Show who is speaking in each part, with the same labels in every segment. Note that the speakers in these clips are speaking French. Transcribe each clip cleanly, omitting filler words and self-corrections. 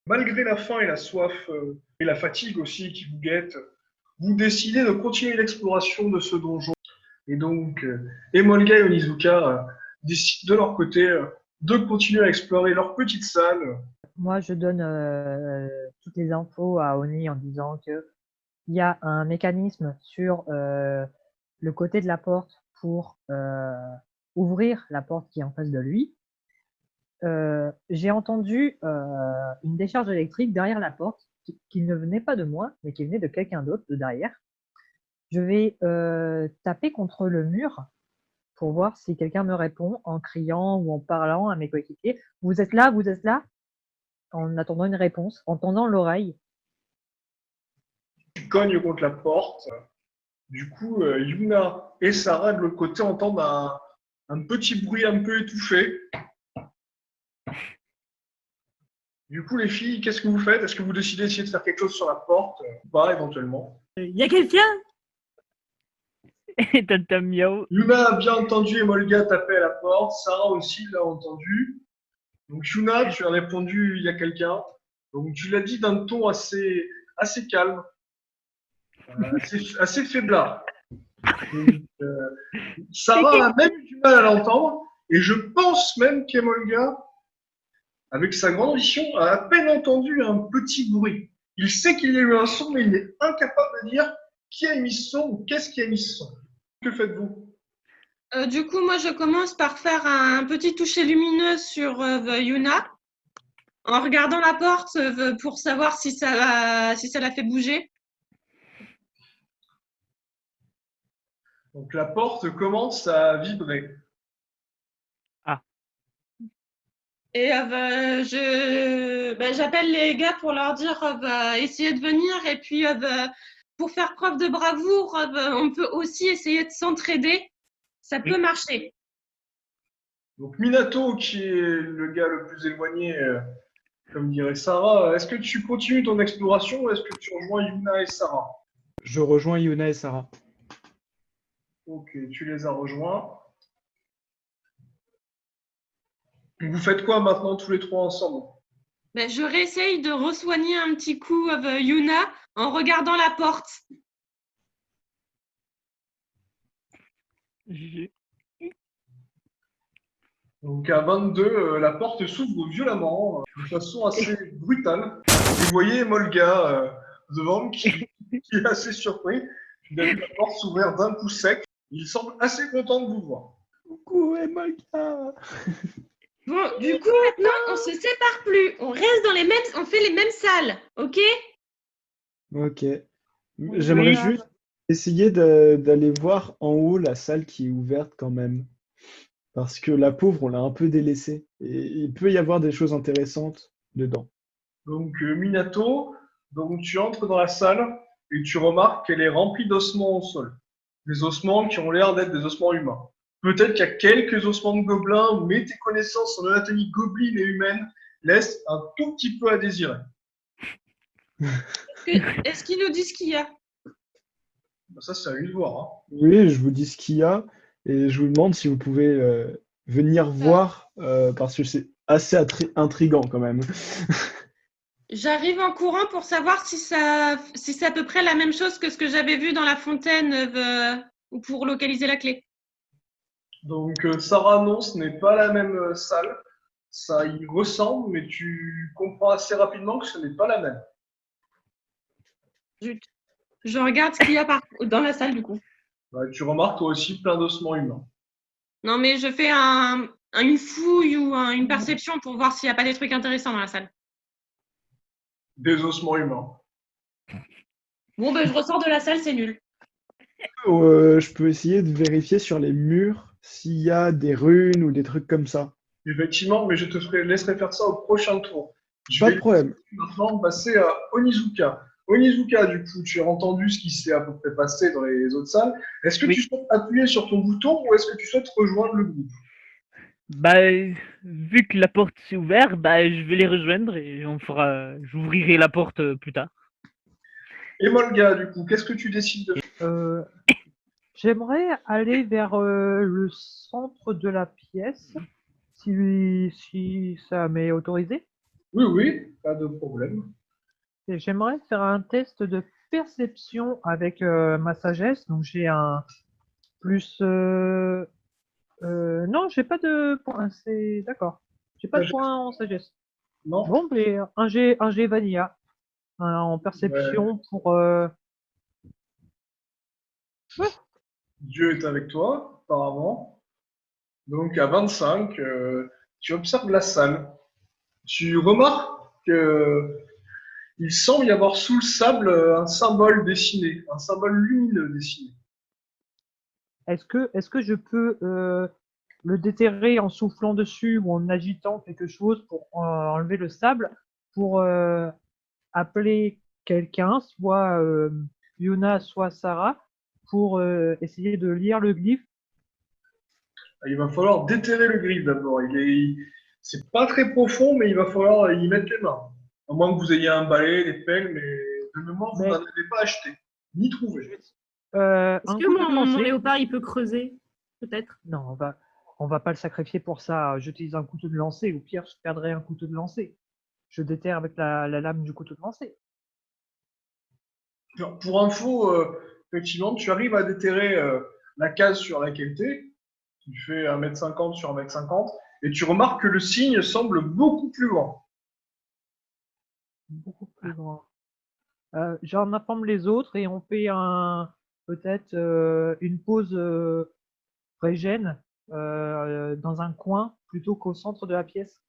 Speaker 1: Malgré la faim et la soif et la fatigue aussi qui vous guettent, vous décidez de continuer l'exploration de ce donjon. Et donc, Emolga et Onizuka décident de leur côté de continuer à explorer leur petite salle.
Speaker 2: Moi, je donne toutes les infos à Oni en disant que il y a un mécanisme sur le côté de la porte pour ouvrir la porte qui est en face de lui. J'ai entendu une décharge électrique derrière la porte qui ne venait pas de moi, mais qui venait de quelqu'un d'autre de derrière. Je vais taper contre le mur pour voir si quelqu'un me répond en criant ou en parlant à mes coéquipiers. Vous êtes là, vous êtes là, en attendant une réponse, en tendant l'oreille.
Speaker 1: Tu cognes contre la porte. Du coup, Yuna et Sarah de l'autre côté entendent un petit bruit un peu étouffé. Du coup, les filles, qu'est-ce que vous faites? Est-ce que vous décidez d'essayer de faire quelque chose sur la porte ou pas, éventuellement?
Speaker 3: Y a quelqu'un? Et Tata Miao.
Speaker 1: Yuna a bien entendu Emolga taper à la porte. Sarah aussi l'a entendu. Donc, Yuna, tu as répondu il y a quelqu'un. Donc, tu l'as dit d'un ton assez calme, assez faiblard. Donc, Sarah a même eu du mal à l'entendre. Et je pense même qu'Emolga, avec sa grande vision, a à peine entendu un petit bruit. Il sait qu'il y a eu un son, mais il est incapable de dire qui a émis ce son ou qu'est-ce qui a émis ce son. Que faites-vous?
Speaker 4: Du coup, moi, je commence par faire un petit toucher lumineux sur Yuna, en regardant la porte pour savoir si ça la fait bouger.
Speaker 1: Donc la porte commence à vibrer.
Speaker 4: Et j'appelle les gars pour leur dire essayer de venir. Et puis, pour faire preuve de bravoure, on peut aussi essayer de s'entraider. Ça peut marcher.
Speaker 1: Donc Minato, qui est le gars le plus éloigné, comme dirait Sarah, est-ce que tu continues ton exploration ou est-ce que tu rejoins Yuna et Sarah?
Speaker 5: Je rejoins Yuna et Sarah.
Speaker 1: Ok, tu les as rejoints. Vous faites quoi maintenant tous les trois ensemble?
Speaker 4: Je réessaye de re-soigner un petit coup Yuna en regardant la porte.
Speaker 1: Donc à 22, la porte s'ouvre violemment, de façon assez brutale. Vous voyez Molga devant qui est assez surpris. Il a vu la porte s'ouvrir d'un coup sec. Il semble assez content de vous voir.
Speaker 5: Coucou, Emolga.
Speaker 4: Bon, du coup, maintenant, on se sépare plus. On reste on fait les mêmes salles, ok?
Speaker 5: Ok. J'aimerais juste essayer d'aller voir en haut la salle qui est ouverte quand même. Parce que la pauvre, on l'a un peu délaissée. Et il peut y avoir des choses intéressantes dedans.
Speaker 1: Donc Minato, donc tu entres dans la salle et tu remarques qu'elle est remplie d'ossements au sol. Des ossements qui ont l'air d'être des ossements humains. Peut-être qu'il y a quelques ossements de gobelins, mais tes connaissances en anatomie gobeline et humaine laissent un tout petit peu à désirer.
Speaker 4: Est-ce qu'ils nous disent ce qu'il y a?
Speaker 1: Ça, c'est à lui de voir. Hein.
Speaker 5: Oui, je vous dis ce qu'il y a. Et je vous demande si vous pouvez venir voir, parce que c'est assez intriguant quand même.
Speaker 4: J'arrive en courant pour savoir si c'est à peu près la même chose que ce que j'avais vu dans la fontaine ou pour localiser la clé.
Speaker 1: Donc Sarah, non, ce n'est pas la même salle. Ça y ressemble, mais tu comprends assez rapidement que ce n'est pas la même.
Speaker 4: Zut. Je regarde ce qu'il y a dans la salle du coup.
Speaker 1: Bah, tu remarques toi aussi plein d'ossements humains.
Speaker 4: Non, mais je fais une fouille ou une perception pour voir s'il n'y a pas des trucs intéressants dans la salle.
Speaker 1: Des ossements humains.
Speaker 4: Bon, je ressors de la salle, c'est nul.
Speaker 5: Je peux essayer de vérifier sur les murs s'il y a des runes ou des trucs comme ça.
Speaker 1: Effectivement, mais je te laisserai faire ça au prochain tour. Je
Speaker 5: Pas
Speaker 1: vais
Speaker 5: de problème.
Speaker 1: maintenant passer à Onizuka. Onizuka, du coup, tu as entendu ce qui s'est à peu près passé dans les autres salles. Est-ce que tu souhaites appuyer sur ton bouton ou est-ce que tu souhaites rejoindre le groupe?
Speaker 3: Vu que la porte s'est ouverte, je vais les rejoindre et j'ouvrirai la porte plus tard.
Speaker 1: Et Molga, du coup, qu'est-ce que tu décides de faire?
Speaker 2: J'aimerais aller vers le centre de la pièce, si ça m'est autorisé.
Speaker 1: Oui, pas de problème.
Speaker 2: Et j'aimerais faire un test de perception avec ma sagesse. Donc j'ai un plus. Non, j'ai pas de point. C'est d'accord. J'ai pas de
Speaker 1: Sagesse,
Speaker 2: point en sagesse.
Speaker 1: non?
Speaker 2: Bon, mais un G vanilla en
Speaker 1: Ouais.
Speaker 2: perception pour. Ouais,
Speaker 1: Dieu est avec toi, apparemment. Donc à 25, tu observes la salle. Tu remarques qu'il semble y avoir sous le sable un symbole dessiné, un symbole lumineux dessiné.
Speaker 2: est-ce que je peux le déterrer en soufflant dessus ou en agitant quelque chose pour enlever le sable pour appeler quelqu'un, soit Yuna, soit Sarah, pour essayer de lire le glyphe.
Speaker 1: Il va falloir déterrer le griffe d'abord. C'est pas très profond, mais il va falloir y mettre les mains. À moins que vous ayez un balai, des pelles, mais de mémoire, vous
Speaker 2: Mais
Speaker 1: n'en avez pas acheté, ni trouvé.
Speaker 6: Est-ce
Speaker 2: un
Speaker 6: que
Speaker 2: couteau de
Speaker 6: mon
Speaker 2: lancer.
Speaker 6: léopard, il peut creuser? Peut-être.
Speaker 2: Non, on va pas le sacrifier pour ça. J'utilise un couteau de lancer. Au pire, je perdrai un couteau de lancer. Je déterre avec la lame du couteau de lancer.
Speaker 1: Pour info, effectivement, tu arrives à déterrer la case sur laquelle tu es. Tu fais 1,50 m sur 1,50 m et tu remarques que le signe semble beaucoup plus grand.
Speaker 2: Beaucoup plus grand. J'en informe les autres et on fait peut-être une pause régène dans un coin plutôt qu'au centre de la pièce.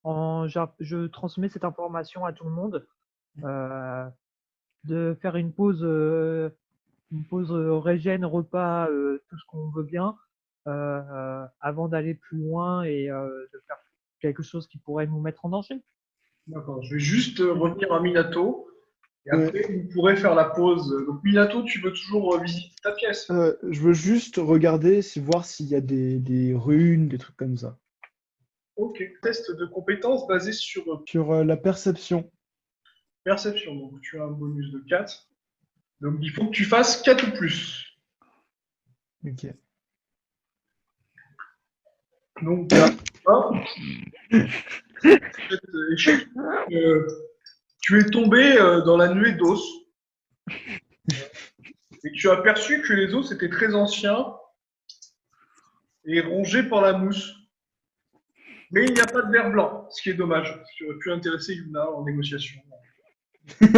Speaker 2: Je transmets cette information à tout le monde de faire une pause régène, repas, tout ce qu'on veut bien avant d'aller plus loin et de faire quelque chose qui pourrait nous mettre en danger.
Speaker 1: D'accord, je vais juste revenir à Minato et
Speaker 5: Ouais.
Speaker 1: après vous pourrez faire la pause. Donc Minato, tu veux toujours visiter ta pièce?
Speaker 5: Je veux juste regarder, voir s'il y a des runes, des trucs comme ça.
Speaker 1: Ok, test de compétences basé sur
Speaker 5: Sur la perception.
Speaker 1: perception. Donc tu as un bonus de 4. Donc il faut que tu fasses 4 ou plus.
Speaker 5: Ok.
Speaker 1: Donc, 1, échec. Tu es tombé dans la nuée d'os et tu as perçu que les os étaient très anciens et rongés par la mousse. Mais il n'y a pas de verre blanc, ce qui est dommage. Tu aurais pu intéresser Yuna en négociation. Est-ce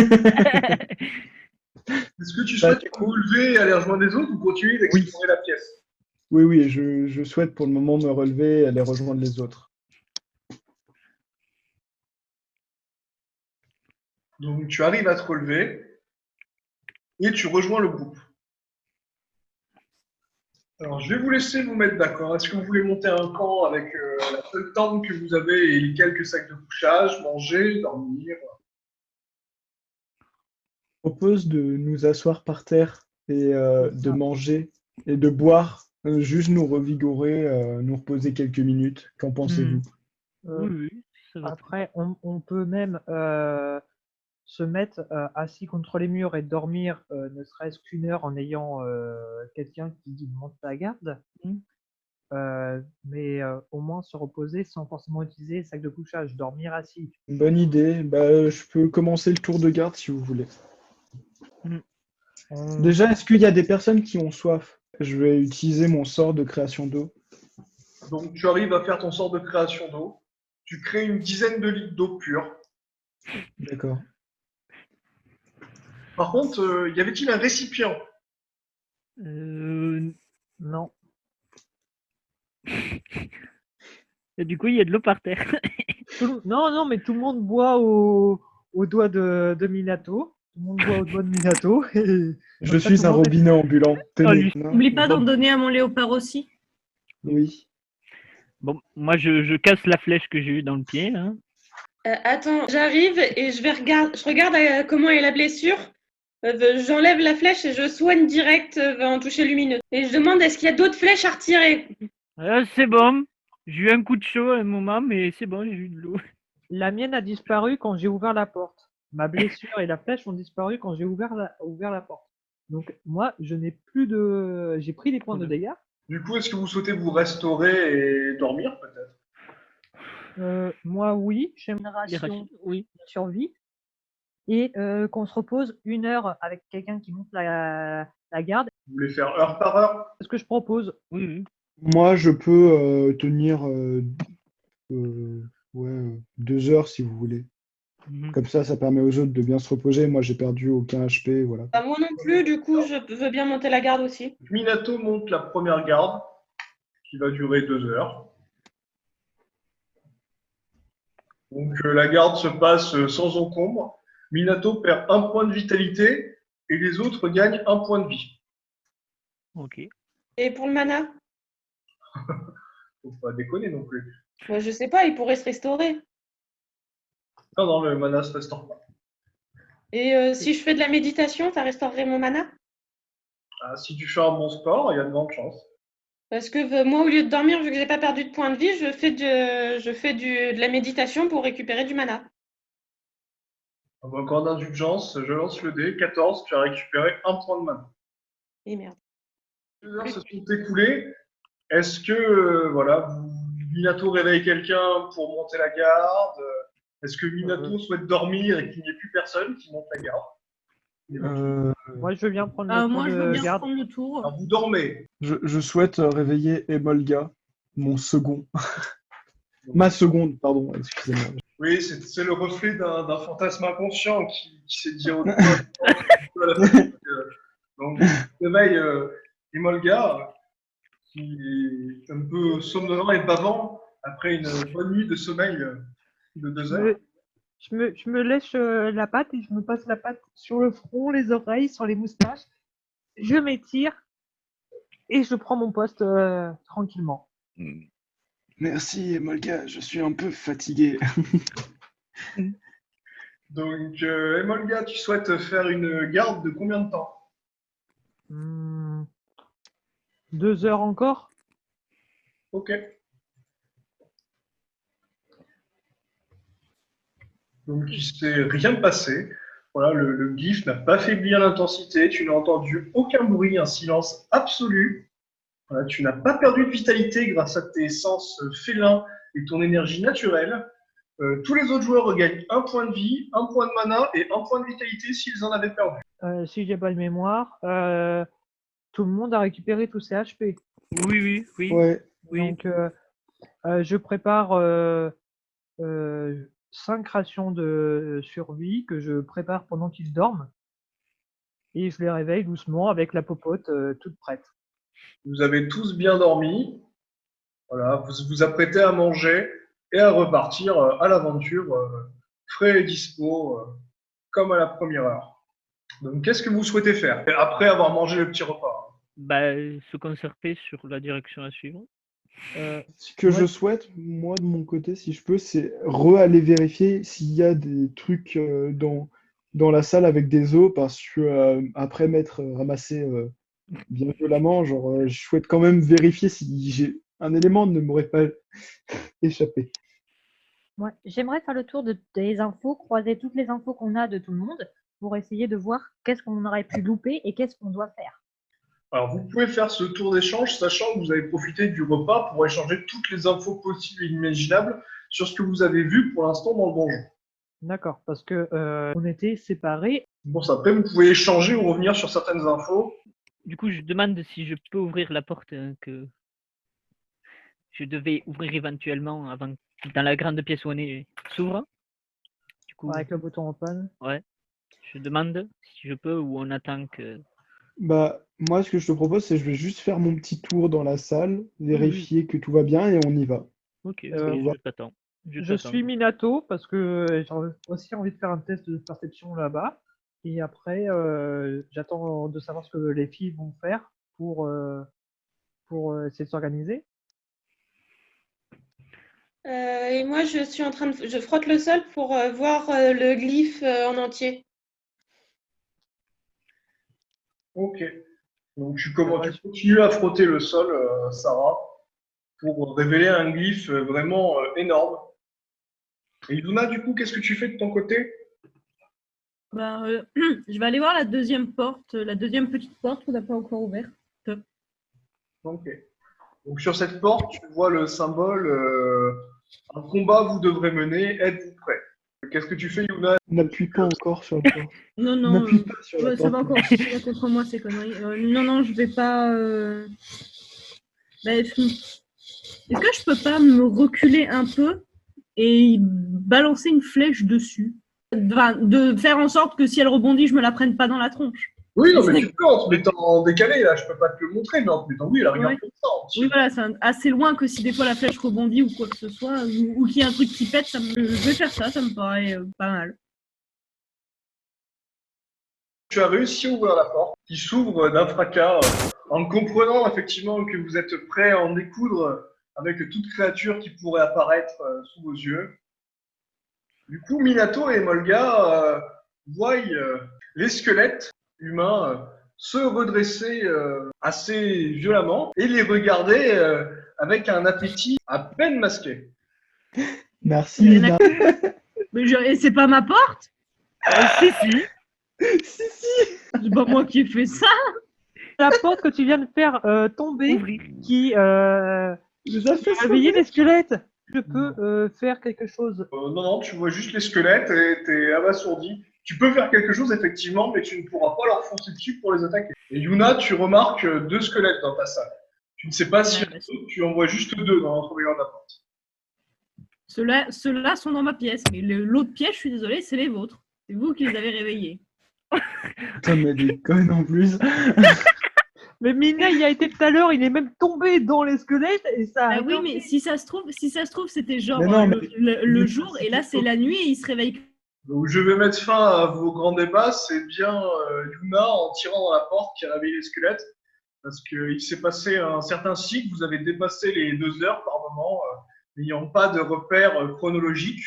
Speaker 1: que tu
Speaker 5: Bah,
Speaker 1: souhaites te relever et aller rejoindre les autres ou continuer d'explorer la pièce?
Speaker 5: Oui, je souhaite pour le moment me relever et aller rejoindre les autres.
Speaker 1: Donc tu arrives à te relever et tu rejoins le groupe. Alors je vais vous laisser vous mettre d'accord. Est-ce que vous voulez monter un camp avec la seule tente que vous avez et les quelques sacs de couchage, manger, dormir?
Speaker 5: Je propose de nous asseoir par terre et de manger et de boire, juste nous revigorer, nous reposer quelques minutes. Qu'en pensez-vous?
Speaker 3: Oui, ça va.
Speaker 2: Après, on peut même se mettre assis contre les murs et dormir ne serait-ce qu'une heure en ayant quelqu'un qui monte la garde. Mais au moins se reposer sans forcément utiliser le sac de couchage, dormir assis.
Speaker 5: Bonne idée. Bah, je peux commencer le tour de garde si vous voulez. Déjà, est-ce qu'il y a des personnes qui ont soif? Je vais utiliser mon sort de création d'eau.
Speaker 1: Donc tu arrives à faire ton sort de création d'eau. Tu crées une dizaine de litres d'eau pure.
Speaker 5: D'accord.
Speaker 1: Par contre, y avait-il un récipient?
Speaker 2: Non.
Speaker 3: Et du coup, il y a de l'eau par terre.
Speaker 2: Non, mais tout le monde boit au doigt de Minato. Tout le monde boit au doigt de Minato. Et
Speaker 5: Je
Speaker 2: comme ça,
Speaker 5: suis
Speaker 2: tout le
Speaker 5: un
Speaker 2: monde est-
Speaker 5: robinet ambulant. Tenez.
Speaker 3: lui.
Speaker 5: Non,
Speaker 6: N'oublie pas d'en
Speaker 5: non.
Speaker 6: donner à mon léopard aussi.
Speaker 5: Oui.
Speaker 3: Bon, moi, je casse la flèche que j'ai eue dans le pied. Hein.
Speaker 4: Attends, j'arrive et je regarde comment est la blessure. J'enlève la flèche et je soigne direct en toucher lumineux. Et je demande est-ce qu'il y a d'autres flèches à retirer?
Speaker 3: C'est bon. J'ai eu un coup de chaud à un moment, mais c'est bon, j'ai eu de l'eau.
Speaker 2: La mienne a disparu quand j'ai ouvert la porte. Ma blessure et la flèche ont disparu quand j'ai ouvert la porte. Donc moi, je n'ai plus de. J'ai pris des points de dégâts.
Speaker 1: Du coup, est-ce que vous souhaitez vous restaurer et dormir peut-être?
Speaker 2: Moi, oui, j'ai une
Speaker 3: Les
Speaker 2: ration
Speaker 3: rations, oui.
Speaker 2: de survie. Et qu'on se repose 1 heure avec quelqu'un qui monte la garde.
Speaker 1: Vous voulez faire heure par heure?
Speaker 2: C'est ce que je propose.
Speaker 3: Oui, oui.
Speaker 5: Moi, je peux tenir ouais, 2 heures si vous voulez.
Speaker 3: Mhm.
Speaker 5: Comme ça permet aux autres de bien se reposer. Moi, j'ai perdu aucun HP, voilà.
Speaker 4: Bah, moi non plus, du coup, je veux bien monter la garde aussi.
Speaker 1: Minato monte la première garde, qui va durer 2 heures. Donc la garde se passe sans encombre. Minato perd 1 point de vitalité et les autres gagnent 1 point de vie.
Speaker 3: Ok.
Speaker 4: Et pour le mana?
Speaker 1: Faut pas déconner non plus.
Speaker 4: Moi, je sais pas, il pourrait se restaurer.
Speaker 1: Non, le mana se restaure pas.
Speaker 4: Et si je fais de la méditation, ça restaurerait mon mana?
Speaker 1: Ah, si tu fais un bon score, il y a de grandes chances.
Speaker 4: Parce que moi, au lieu de dormir, vu que j'ai pas perdu de points de vie, de la méditation pour récupérer du mana.
Speaker 1: Donc en indulgence, je lance le dé. 14, tu as récupéré 1 point de mana.
Speaker 4: Et merde.
Speaker 1: 2 heures se sont écoulées. Est-ce que Minato réveille quelqu'un pour monter la garde? Est-ce que Minato souhaite dormir et qu'il n'y ait plus personne qui monte la garde?
Speaker 2: Moi, je veux bien prendre le tour
Speaker 6: Moi, je veux
Speaker 2: de
Speaker 6: bien
Speaker 2: garde.
Speaker 6: prendre le tour.
Speaker 1: Alors, vous dormez.
Speaker 5: Je souhaite réveiller Emolga, mon second. Ma seconde, pardon, excusez-moi.
Speaker 1: Oui, c'est le reflet d'un fantasme inconscient qui s'est dit au Donc, réveille Emolga, qui est un peu somnolent et bavant après une bonne nuit de sommeil de 2 heures.
Speaker 2: Je me lèche la patte et je me passe la patte sur le front, les oreilles, sur les moustaches. Je m'étire et je prends mon poste tranquillement.
Speaker 5: Merci Emolga, je suis un peu fatigué.
Speaker 1: Donc, Emolga, tu souhaites faire une garde de combien de temps?
Speaker 2: 2 heures encore.
Speaker 1: Ok. Donc, il ne s'est rien passé. Voilà, le glyphe n'a pas faibli à l'intensité. Tu n'as entendu aucun bruit, un silence absolu. Voilà, tu n'as pas perdu de vitalité grâce à tes sens félins et ton énergie naturelle. Tous les autres joueurs regagnent 1 point de vie, 1 point de mana et 1 point de vitalité s'ils en avaient perdu.
Speaker 2: Si j'ai pas de mémoire, tout le monde a récupéré tous ses HP.
Speaker 3: Oui, oui, oui.
Speaker 5: Ouais.
Speaker 3: Oui.
Speaker 2: Donc, je prépare 5 rations de survie que je prépare pendant qu'ils dorment. Et je les réveille doucement avec la popote toute prête.
Speaker 1: Vous avez tous bien dormi. Voilà, vous vous apprêtez à manger et à repartir à l'aventure, frais et dispo, comme à la première heure. Donc, qu'est-ce que vous souhaitez faire après avoir mangé le petit repas?
Speaker 3: Bah, se concerter sur la direction à suivre.
Speaker 5: Ce que
Speaker 2: Ouais.
Speaker 5: je souhaite, moi de mon côté, si je peux, c'est aller vérifier s'il y a des trucs dans la salle avec des os, parce que après m'être ramassé bien violemment, je souhaite quand même vérifier si j'ai un élément ne m'aurait pas échappé.
Speaker 2: Ouais, j'aimerais faire le tour des infos, croiser toutes les infos qu'on a de tout le monde pour essayer de voir qu'est-ce qu'on aurait pu louper et qu'est-ce qu'on doit faire.
Speaker 1: Alors, vous pouvez faire ce tour d'échange, sachant que vous avez profité du repas pour échanger toutes les infos possibles et imaginables sur ce que vous avez vu pour l'instant dans le donjon.
Speaker 2: D'accord, parce que on était séparés.
Speaker 1: Bon, ça, après, vous pouvez échanger ou revenir sur certaines infos.
Speaker 3: Du coup, je demande si je peux ouvrir la porte que je devais ouvrir éventuellement avant dans la grande pièce où on est s'ouvre. Du coup,
Speaker 2: Avec le bouton open.
Speaker 3: ouais. Je demande si je peux ou on attend que.
Speaker 5: Bah, moi, ce que je te propose, c'est je vais juste faire mon petit tour dans la salle, vérifier que tout va bien et on y va.
Speaker 3: Ok,
Speaker 5: Ça
Speaker 3: oui,
Speaker 5: va.
Speaker 3: je t'attends.
Speaker 2: Je suis Minato parce que j'ai aussi envie de faire un test de perception là-bas. Et après, j'attends de savoir ce que les filles vont faire pour essayer de s'organiser.
Speaker 4: Et moi, je frotte le sol pour voir le glyphe en entier.
Speaker 1: Ok. Donc, tu continues à frotter le sol, Sarah, pour révéler un glyphe vraiment énorme. Et Luna, du coup, qu'est-ce que tu fais de ton côté?
Speaker 6: Je vais aller voir la deuxième porte, la deuxième petite porte qu'on n'a pas encore ouverte.
Speaker 1: Ok. Donc, sur cette porte, tu vois le symbole Un combat vous devrez mener. Êtes-vous prêts? Qu'est-ce que tu fais, Yuna?
Speaker 5: N'appuie pas encore sur la porte.
Speaker 6: Non, non,
Speaker 5: N'appuie pas sur la
Speaker 6: ouais, ça va
Speaker 5: porte.
Speaker 6: encore tirer contre moi ces conneries. Non, je vais pas. Est-ce que je peux pas me reculer un peu et balancer une flèche dessus? De faire en sorte que si elle rebondit, je me la prenne pas dans la tronche.
Speaker 1: Oui, non, mais tu peux en te mettant en décalé, là, je peux pas te le montrer, mais en te mettant, oui, elle regarde
Speaker 6: Ouais.
Speaker 1: comme ça.
Speaker 6: Oui, voilà, c'est assez loin que si des fois la flèche rebondit ou quoi que ce soit, ou qu'il y a un truc qui pète, je vais faire ça, ça me paraît pas mal.
Speaker 1: Tu as réussi à ouvrir la porte, qui s'ouvre d'un fracas, en comprenant effectivement que vous êtes prêt à en découdre avec toute créature qui pourrait apparaître sous vos yeux. Du coup, Minato et Molga voient les squelettes humains se redresser assez violemment et les regarder avec un appétit à peine masqué.
Speaker 5: Merci,
Speaker 6: Il y en a
Speaker 5: Lina.
Speaker 6: Mais et c'est pas ma porte?
Speaker 3: Si, si.
Speaker 5: Si, si.
Speaker 6: C'est pas moi qui ai fait ça.
Speaker 2: La porte que tu viens de faire tomber,
Speaker 3: Ouvrir.
Speaker 2: qui
Speaker 5: Les a fait
Speaker 2: a réveillé
Speaker 5: sauver.
Speaker 2: les squelettes. Je peux faire quelque chose.
Speaker 1: Non, tu vois juste les squelettes et t'es abasourdi. Tu peux faire quelque chose effectivement, mais tu ne pourras pas leur foncer dessus pour les attaquer. Et Yuna, tu remarques 2 squelettes dans ta salle. Tu ne sais pas si
Speaker 6: Ouais,
Speaker 1: tu en vois juste 2 dans l'entrebâillement de la porte.
Speaker 6: Ceux-là sont dans ma pièce, mais l'autre pièce, je suis désolée, c'est les vôtres. C'est vous qui les avez réveillés.
Speaker 5: Putain, mais des connes en plus.
Speaker 2: Mais Mina, il a été tout à l'heure, il est même tombé dans les squelettes et ça.
Speaker 6: Ah oui, mais si ça se trouve, c'était genre
Speaker 5: Mais non, mais-
Speaker 6: le jour, et là c'est la nuit et il se réveille.
Speaker 1: Donc je vais mettre fin à vos grands débats. C'est bien Yuna en tirant dans la porte qui a réveillé les squelettes. Parce qu'il s'est passé un certain cycle, vous avez dépassé les 2 heures par moment, n'ayant pas de repère chronologique.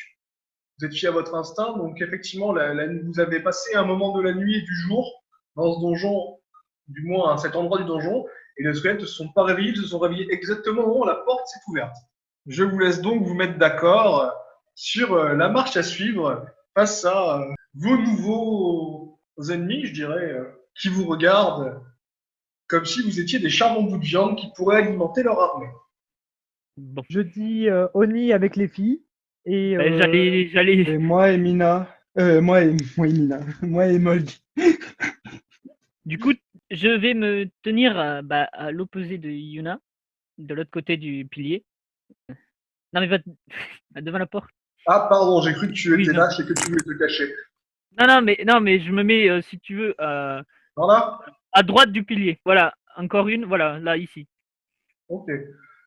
Speaker 1: Vous êtes fié à votre instinct, donc effectivement, vous avez passé un moment de la nuit et du jour dans ce donjon, du moins à cet endroit du donjon, et les squelettes ne se sont pas réveillés, ils se sont réveillés exactement au moment où la porte s'est ouverte. Je vous laisse donc vous mettre d'accord sur la marche à suivre face à vos nouveaux ennemis, je dirais, qui vous regardent comme si vous étiez des charmants bouts de viande qui pourraient alimenter leur armée.
Speaker 3: Bon.
Speaker 2: Je dis Oni avec les filles. Et
Speaker 3: J'allais.
Speaker 5: Et moi et Mina. Moi et Mina. Moi et Molgi.
Speaker 3: Du coup, je vais me tenir à l'opposé de Yuna, de l'autre côté du pilier. Non, mais va devant la porte.
Speaker 1: Ah, pardon, j'ai cru que tu
Speaker 3: Oui,
Speaker 1: étais
Speaker 3: non.
Speaker 1: là, c'est que tu voulais te cacher.
Speaker 3: Non, mais je me mets, si tu veux,
Speaker 1: Voilà.
Speaker 3: à droite du pilier. Voilà, encore une, voilà, là, ici.
Speaker 1: Ok.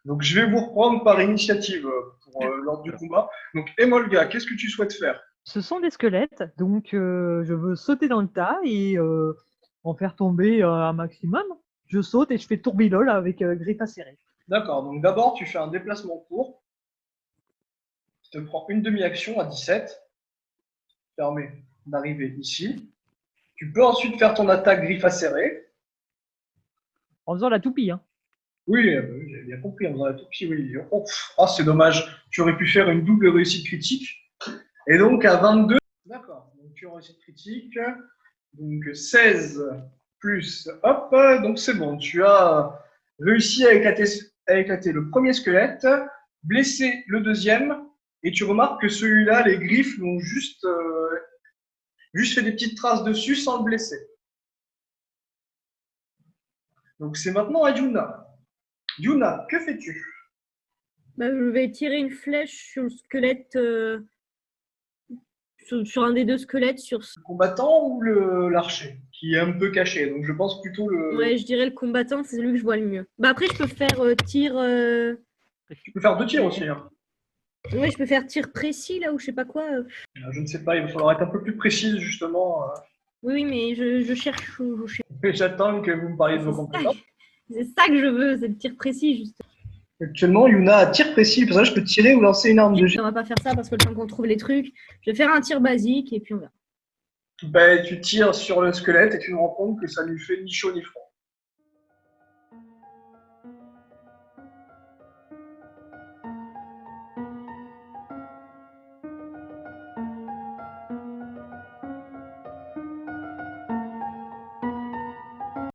Speaker 1: Donc, je vais vous reprendre par initiative pour l'ordre du combat. Donc, Emolga, qu'est-ce que tu souhaites faire?
Speaker 2: ce sont des squelettes, donc je veux sauter dans le tas et en faire tomber un maximum. Je saute et je fais tourbillol avec griffe acérée.
Speaker 1: D'accord. Donc, d'abord, tu fais un déplacement court qui te prend une demi-action à 17. Qui te permet d'arriver ici. Tu peux ensuite faire ton attaque griffe acérée.
Speaker 2: En faisant la toupie. Hein.
Speaker 1: Oui, j'ai bien compris. En faisant la toupie, oui. Oh, c'est dommage. Tu aurais pu faire une double réussite critique. Et donc, à 22. D'accord. Donc, tu as réussite critique. Donc, 16 plus. Hop. Donc, c'est bon. Tu as réussi à éclater le premier squelette, blessé le deuxième. Et tu remarques que celui-là, les griffes l'ont juste fait des petites traces dessus sans le blesser. Donc, c'est maintenant à Yuna. Yuna, que fais-tu?
Speaker 6: Je vais tirer une flèche sur le squelette, sur un des 2 squelettes.
Speaker 1: Le combattant ou l'archer, qui est un peu caché. Donc, je pense plutôt le.
Speaker 6: Ouais, je dirais le combattant, c'est celui que je vois le mieux. Après, je peux faire tir.
Speaker 1: Tu peux faire 2 tirs aussi. Hein.
Speaker 6: Ouais, je peux faire tir précis là ou je sais pas quoi.
Speaker 1: Je ne sais pas, il va falloir être un peu plus précise justement.
Speaker 6: Oui, mais je cherche.
Speaker 1: J'attends que vous me parliez de vos compétences.
Speaker 6: C'est ça que je veux, c'est le tir précis, juste.
Speaker 1: Actuellement, Yuna a tir précis. Pour ça, je peux tirer ou lancer une arme de jet.
Speaker 6: On va pas faire ça parce que le temps qu'on trouve les trucs, je vais faire un tir basique et puis on verra.
Speaker 1: Ben, tu tires sur le squelette et tu te rends compte que ça lui fait ni chaud ni froid.